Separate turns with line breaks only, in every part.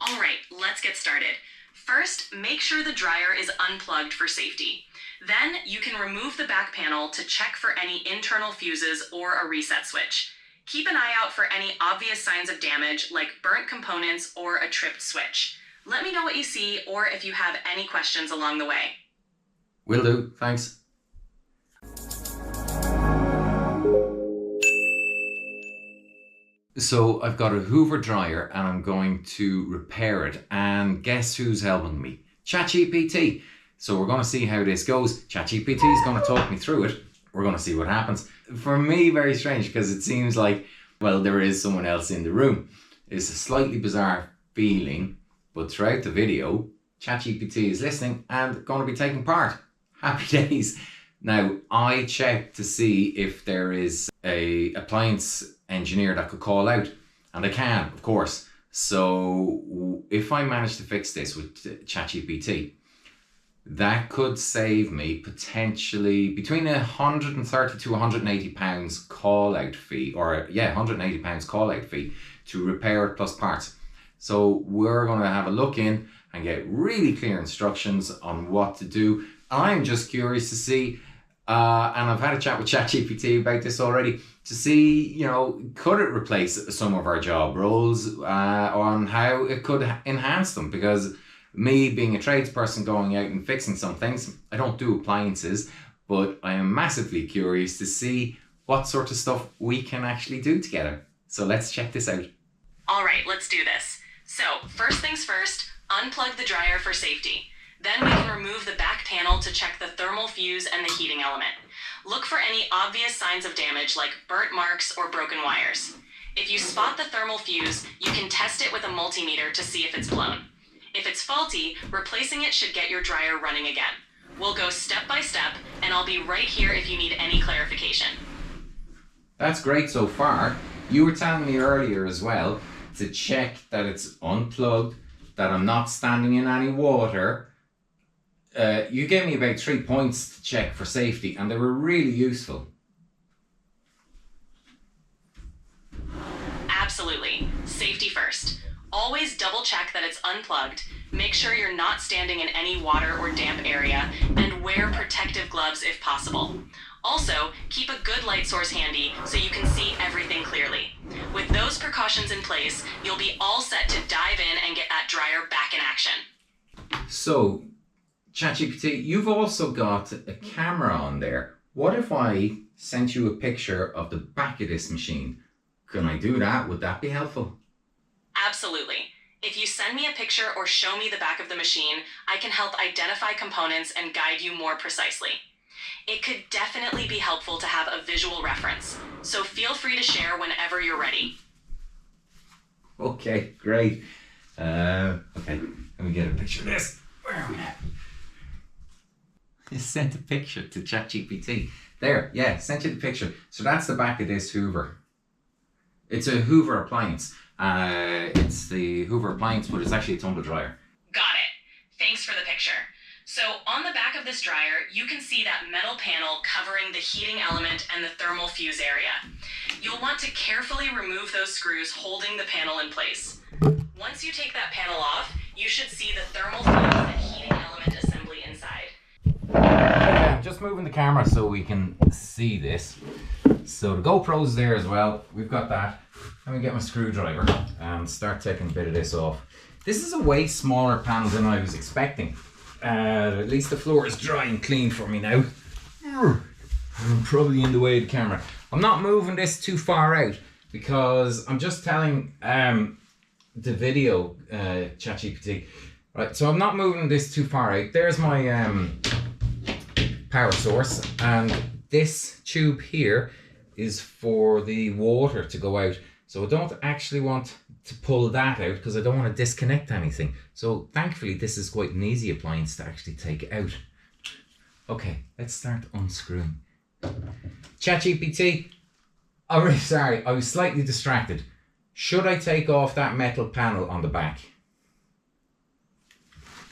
All right, let's get started. First, make sure the dryer is unplugged for safety. Then you can remove the back panel to check for any internal fuses or a reset switch. Keep an eye out for any obvious signs of damage like burnt components or a tripped switch. Let me know what you see or if you have any questions along the way.
Will do, thanks. So I've got a Hoover Dryer and I'm going to repair it, and guess who's helping me? ChatGPT. So we're going to see how this goes. ChatGPT is going to talk me through it. We're going to see what happens. For me, very strange, because it seems like, well, there is someone else in the room. It's a slightly bizarre feeling, but throughout the video, ChatGPT is listening and going to be taking part. Happy days. Now, I checked to see if there is a appliance engineer that could call out, and I can, of course. So if I manage to fix this with ChatGPT, that could save me potentially between £130 to £180 call out fee, or yeah, £180 call out fee to repair it plus parts. So we're going to have a look in and get really clear instructions on what to do. I'm just curious to see, and I've had a chat with ChatGPT about this already, to see, you know, could it replace some of our job roles, on how it could enhance them, because me being a tradesperson going out and fixing some things, I don't do appliances, but I am massively curious to see what sort of stuff we can actually do together. So let's check this out.
All right, let's do this. So first things first, unplug the dryer for safety. Then we can remove the back panel to check the thermal fuse and the heating element. Look for any obvious signs of damage like burnt marks or broken wires. If you spot the thermal fuse, you can test it with a multimeter to see if it's blown. If it's faulty, replacing it should get your dryer running again. We'll go step by step, and I'll be right here if you need any clarification.
That's great so far. You were telling me earlier as well to check that it's unplugged, that I'm not standing in any water. You gave me about 3 points to check for safety, and they were really useful.
Absolutely. Safety first. Always double check that it's unplugged, make sure you're not standing in any water or damp area, and wear protective gloves if possible. Also, keep a good light source handy so you can see everything clearly. With those precautions in place, you'll be all set to dive in and get that dryer back in action.
So, ChatGPT, you've also got a camera on there. What if I sent you a picture of the back of this machine? Can I do that? Would that be helpful?
Absolutely. If you send me a picture or show me the back of the machine, I can help identify components and guide you more precisely. It could definitely be helpful to have a visual reference, so feel free to share whenever you're ready.
Okay, great. Okay, let me get a picture of this. Where are we at? I sent a picture to ChatGPT. There, yeah, sent you the picture. So that's the back of this Hoover. It's a Hoover appliance. It's the Hoover appliance, but it's actually a tumble dryer.
Got it. Thanks for the picture. So on the back of this dryer, you can see that metal panel covering the heating element and the thermal fuse area. You'll want to carefully remove those screws holding the panel in place. Once you take that panel off, you should see the thermal fuse and heating element assembly inside.
Okay, I'm just moving the camera so we can see this. So the GoPro's there as well. We've got that. Let me get my screwdriver and start taking a bit of this off. This is a way smaller panel than I was expecting. At least the floor is dry and clean for me now. I'm probably in the way of the camera. I'm not moving this too far out because I'm just telling the video ChatGPT. Right, so I'm not moving this too far out. There's my power source, and this tube here is for the water to go out. So I don't actually want to pull that out because I don't want to disconnect anything. So thankfully this is quite an easy appliance to actually take out. Okay, let's start unscrewing. ChatGPT, I'm really sorry, I was slightly distracted. Should I take off that metal panel on the back?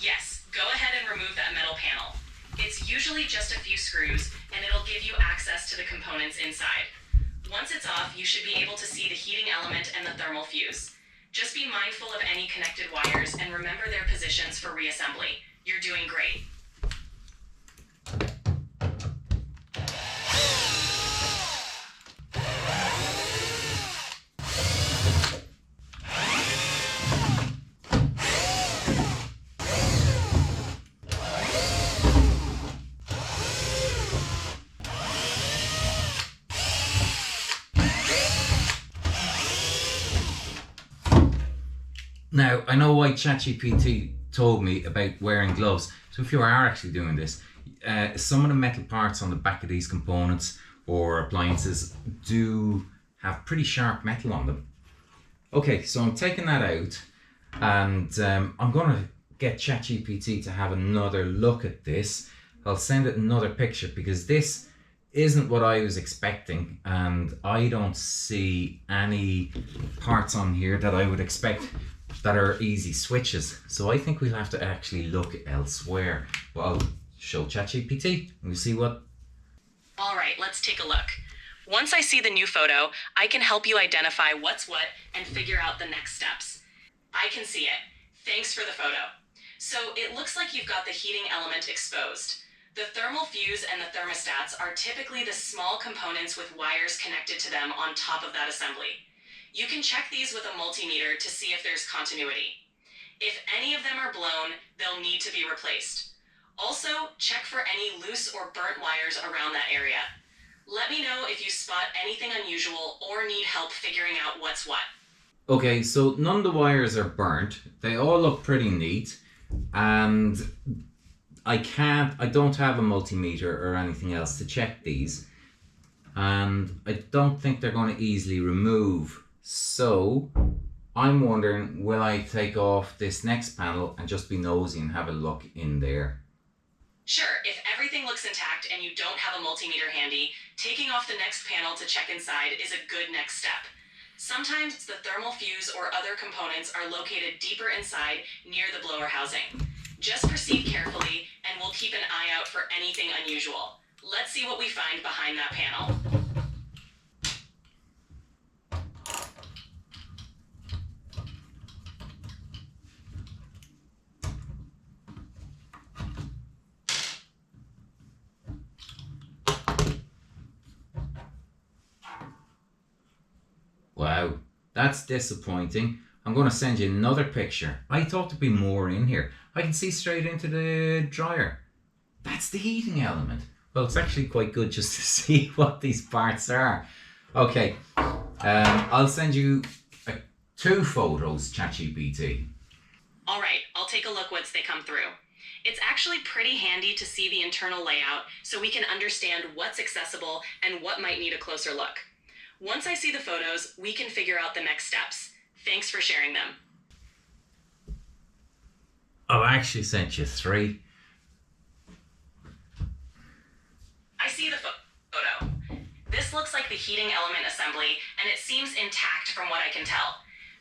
Yes, go ahead and remove that metal panel. It's usually just a few screws, and it'll give you access to the components inside. Once it's off, you should be able to see the heating element and the thermal fuse. Just be mindful of any connected wires and remember their positions for reassembly. You're doing great.
Now, I know why ChatGPT told me about wearing gloves. So if you are actually doing this, some of the metal parts on the back of these components or appliances do have pretty sharp metal on them. Okay, so I'm taking that out and I'm going to get ChatGPT to have another look at this. I'll send it another picture because this isn't what I was expecting, and I don't see any parts on here that I would expect that are easy switches. So I think we'll have to actually look elsewhere. But I'll show ChatGPT and we'll see what.
All right, let's take a look. Once I see the new photo, I can help you identify what's what and figure out the next steps. I can see it. Thanks for the photo. So it looks like you've got the heating element exposed. The thermal fuse and the thermostats are typically the small components with wires connected to them on top of that assembly. You can check these with a multimeter to see if there's continuity. If any of them are blown, they'll need to be replaced. Also, check for any loose or burnt wires around that area. Let me know if you spot anything unusual or need help figuring out what's what.
Okay, so none of the wires are burnt. They all look pretty neat, and I don't have a multimeter or anything else to check these, and I don't think they're going to easily remove. So I'm wondering, will I take off this next panel and just be nosy and have a look in there?
Sure, if everything looks intact and you don't have a multimeter handy, taking off the next panel to check inside is a good next step. Sometimes the thermal fuse or other components are located deeper inside near the blower housing. Just proceed carefully and we'll keep an eye out for anything unusual. Let's see what we find behind that panel.
Wow, that's disappointing. I'm going to send you another picture. I thought there'd be more in here. I can see straight into the dryer. That's the heating element. Well, it's actually quite good just to see what these parts are. Okay, I'll send you 2 photos, ChatGPT.
All right, I'll take a look once they come through. It's actually pretty handy to see the internal layout so we can understand what's accessible and what might need a closer look. Once I see the photos, we can figure out the next steps. Thanks for sharing them.
I've actually sent you 3.
I see the photo. This looks like the heating element assembly, and it seems intact from what I can tell.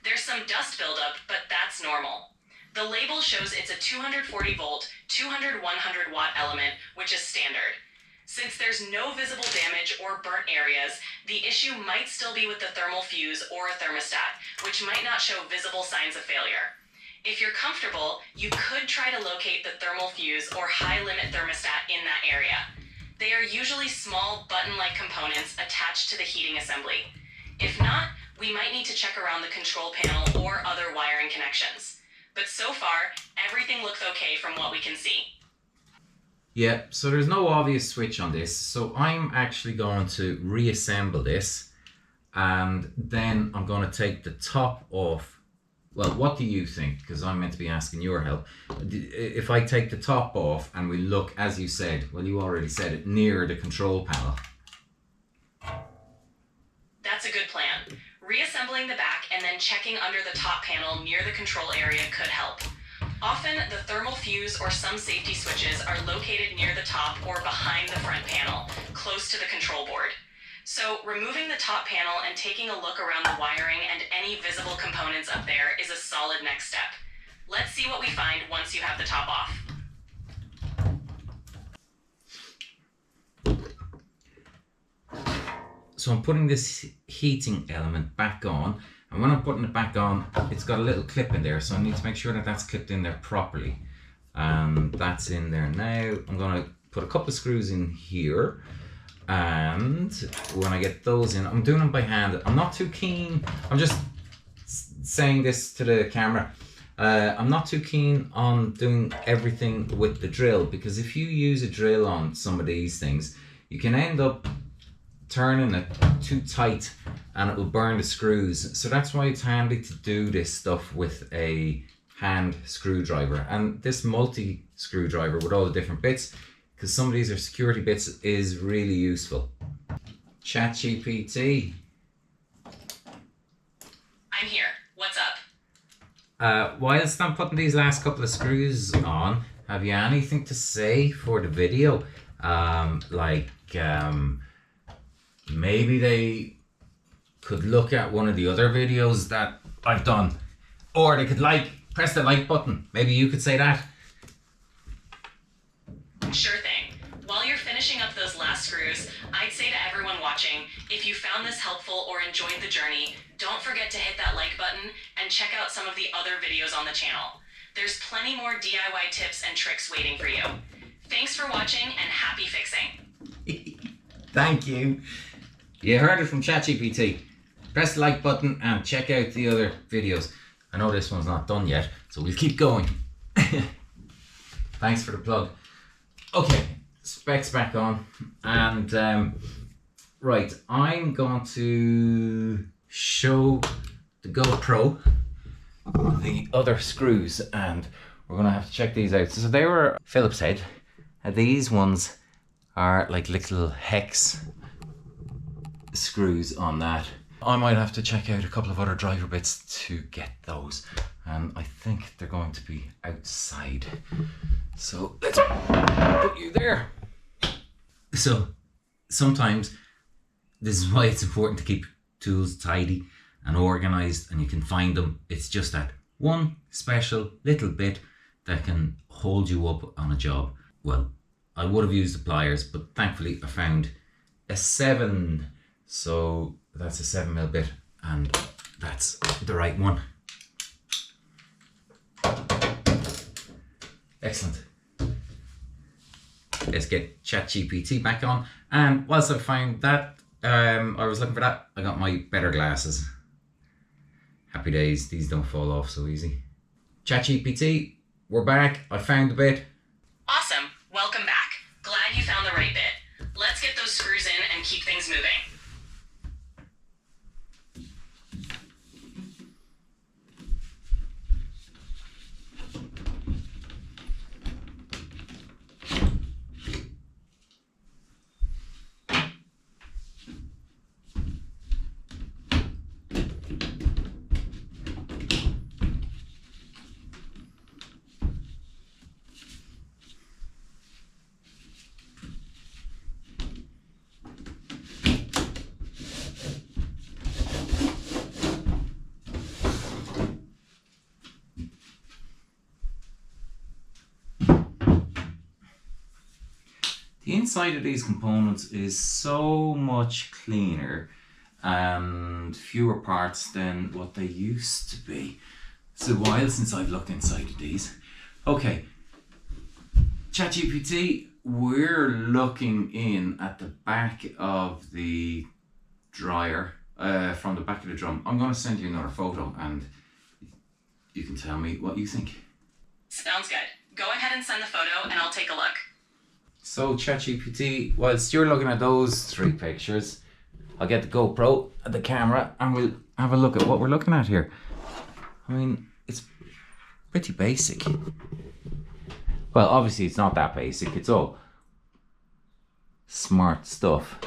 There's some dust buildup, but that's normal. The label shows it's a 240 volt, 100 watt element, which is standard. Since there's no visible damage or burnt areas, the issue might still be with the thermal fuse or a thermostat, which might not show visible signs of failure. If you're comfortable, you could try to locate the thermal fuse or high limit thermostat in that area. They are usually small button-like components attached to the heating assembly. If not, we might need to check around the control panel or other wiring connections. But so far, everything looks okay from what we can see.
Yeah, so there's no obvious switch on this. So I'm actually going to reassemble this, and then I'm going to take the top off. Well, what do you think? Because I'm meant to be asking your help. If I take the top off and we look, as you said, well, you already said it, near the control panel.
That's a good plan. Reassembling the back and then checking under the top panel near the control area could help. Often, the thermal fuse or some safety switches are located near the top or behind the front panel, close to the control board. So, removing the top panel and taking a look around the wiring and any visible components up there is a solid next step. Let's see what we find once you have the top off.
So I'm putting this heating element back on, And when I'm putting it back on, it's got a little clip in there, so I need to make sure that that's clipped in there properly. And that's in there now. I'm going to put a couple of screws in here. And when I get those in, I'm doing them by hand. I'm not too keen. I'm just saying this to the camera. I'm not too keen on doing everything with the drill, because if you use a drill on some of these things, you can end up turning it too tight and it will burn the screws. So that's why it's handy to do this stuff with a hand screwdriver, and this multi screwdriver with all the different bits, because some of these are security bits, is really useful. ChatGPT.
I'm here. What's up?
Whilst I'm putting these last couple of screws on, have you anything to say for the video? Maybe they could look at one of the other videos that I've done, or they could press the like button. Maybe you could say that.
Sure thing. While you're finishing up those last screws, I'd say to everyone watching, if you found this helpful or enjoyed the journey, don't forget to hit that like button and check out some of the other videos on the channel. There's plenty more DIY tips and tricks waiting for you. Thanks for watching and happy fixing.
Thank you. You heard it from ChatGPT. Press the like button and check out the other videos. I know this one's not done yet, so we'll keep going. Thanks for the plug. Okay, specs back on, and right, I'm going to show the GoPro the other screws, and we're going to have to check these out. So they were Phillips head, and these ones are like little hex screws on that. I might have to check out a couple of other driver bits to get those, and I think they're going to be outside. So let's put you there. So sometimes this is why it's important to keep tools tidy and organized, and you can find them. It's just that one special little bit that can hold you up on a job. Well, I would have used the pliers, but thankfully I found a 7. So that's a 7mm bit, and that's the right one. Excellent. Let's get ChatGPT back on. And whilst I found that, I was looking for that, I got my better glasses. Happy days, these don't fall off so easy. ChatGPT, we're back. I found the bit.
Awesome. Welcome back. Glad you found the right bit. Let's get those screws in and keep things moving.
The inside of these components is so much cleaner and fewer parts than what they used to be. It's a while since I've looked inside of these. Okay, ChatGPT, we're looking in at the back of the dryer, from the back of the drum. I'm going to send you another photo and you can tell me what you think.
Sounds good. Go ahead and send the photo and I'll take a look.
So ChatGPT, whilst you're looking at those 3 pictures, I'll get the GoPro and the camera and we'll have a look at what we're looking at here. I mean, it's pretty basic. Well, obviously it's not that basic, it's all smart stuff.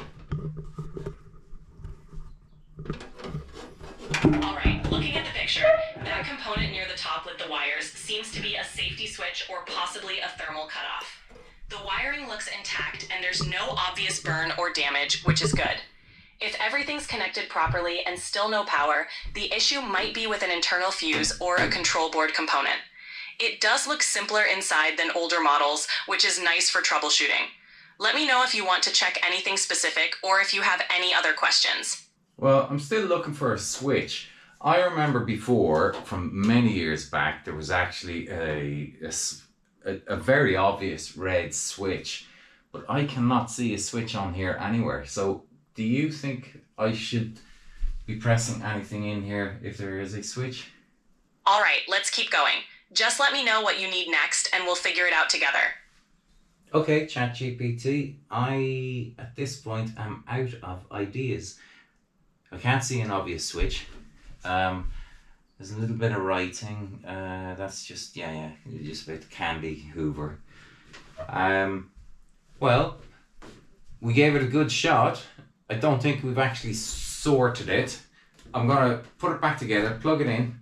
Alright, looking at the picture, that component near the top with the wires seems to be a safety switch or possibly a thermal cutoff. The wiring looks intact and there's no obvious burn or damage, which is good. If everything's connected properly and still no power, the issue might be with an internal fuse or a control board component. It does look simpler inside than older models, which is nice for troubleshooting. Let me know if you want to check anything specific or if you have any other questions.
Well, I'm still looking for a switch. I remember before, from many years back, there was actually a very obvious red switch, but I cannot see a switch on here anywhere. So do you think I should be pressing anything in here if there is a switch?
All right, let's keep going. Just let me know what you need next and we'll figure it out together.
Okay, ChatGPT, I, at this point, am out of ideas. I can't see an obvious switch. There's a little bit of writing. That's just, just about the candy Hoover. Well, we gave it a good shot. I don't think we've actually sorted it. I'm gonna put it back together, plug it in,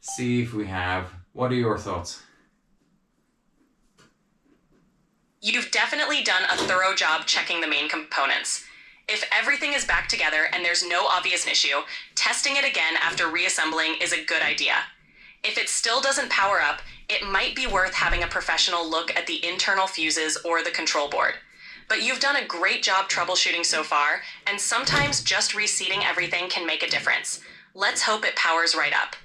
see if we have. What are your thoughts?
You've definitely done a thorough job checking the main components. If everything is back together and there's no obvious issue, testing it again after reassembling is a good idea. If it still doesn't power up, it might be worth having a professional look at the internal fuses or the control board. But you've done a great job troubleshooting so far, and sometimes just reseating everything can make a difference. Let's hope it powers right up.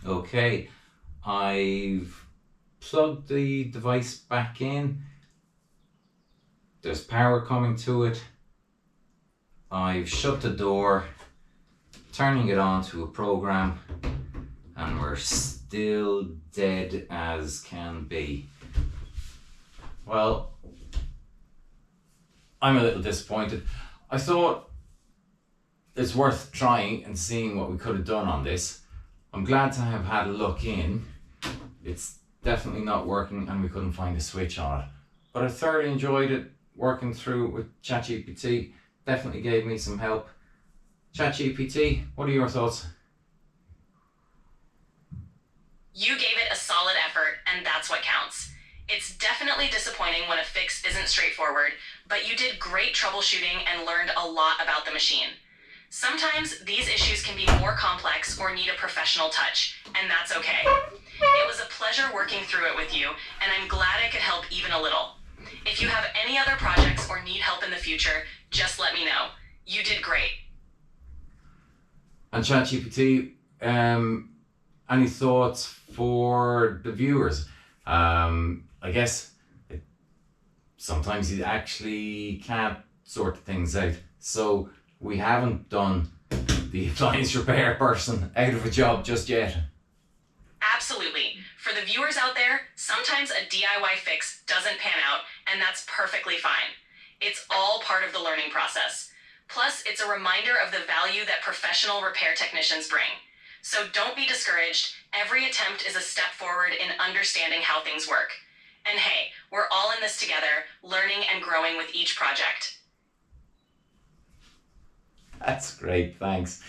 Okay, I've plugged the device back in. There's power coming to it. I've shut the door, turning it on to a program, and we're still dead as can be. Well, I'm a little disappointed. I thought it's worth trying and seeing what we could have done on this. I'm glad to have had a look in. It's definitely not working and we couldn't find a switch on it. But I thoroughly enjoyed it working through with ChatGPT. Definitely gave me some help. ChatGPT, what are your thoughts?
You gave it a solid effort, and that's what counts. It's definitely disappointing when a fix isn't straightforward, but you did great troubleshooting and learned a lot about the machine. Sometimes these issues can be more complex or need a professional touch, and that's okay. It was a pleasure working through it with you, and I'm glad I could help even a little. If you have any other projects or need help in the future, just let me know. You did great.
And ChatGPT, any thoughts for the viewers? I guess it sometimes you actually can't sort things out. So we haven't done the appliance repair person out of a job just yet.
Absolutely. For the viewers out there, sometimes a DIY fix doesn't pan out, and that's perfectly fine. It's all part of the learning process. Plus, it's a reminder of the value that professional repair technicians bring. So don't be discouraged. Every attempt is a step forward in understanding how things work. And hey, we're all in this together, learning and growing with each project.
That's great, thanks.